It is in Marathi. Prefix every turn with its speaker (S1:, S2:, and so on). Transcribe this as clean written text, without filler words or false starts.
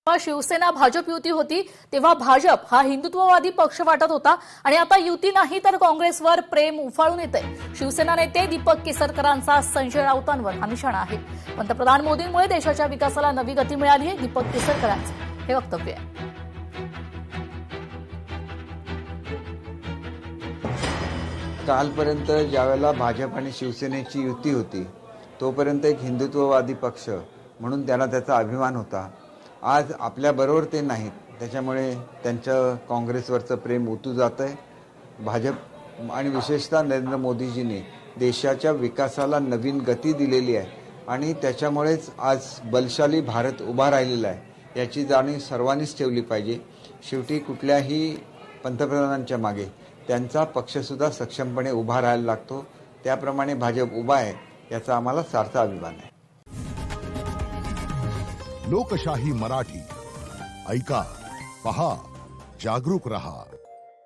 S1: जेव्हा शिवसेना भाजप युती होती तेव्हा भाजप हा हिंदुत्ववादी पक्ष वाटत होता आणि आता युती नाही तर काँग्रेसवर प्रेम उफाळून येते। शिवसेना नेते दीपक केसरकरांचा संजय राऊतांवर हा निशाणा आहे। पंतप्रधान मोदींमुळे देशाच्या विकासाला नवी गती मिळाली आहे, दीपक केसरकरांचं हे वक्तव्य आहे।
S2: कालपर्यंत ज्यावेळेला भाजप आणि शिवसेनेची युती होती तोपर्यंत एक हिंदुत्ववादी पक्ष म्हणून त्यांना त्याचा अभिमान होता। आज आपल्याबरोबर ते नाहीत, त्याच्यामुळे त्यांचं काँग्रेसवरचं प्रेम उतू जातंय। भाजप आणि विशेषतः नरेंद्र मोदीजींनी देशाच्या विकासाला नवीन गती दिलेली आहे आणि त्याच्यामुळेच आज बलशाली भारत उभा राहिलेला आहे, याची जाणीव सर्वांनीच ठेवली पाहिजे। शेवटी कुठल्याही पंतप्रधानांच्या मागे त्यांचा पक्षसुद्धा सक्षमपणे उभा राहायला लागतो, त्याप्रमाणे भाजप उभा आहे याचा आम्हाला सार्थ अभिमान आहे।
S3: लोकशाही मराठी ऐका, पहा, जागरूक रहा।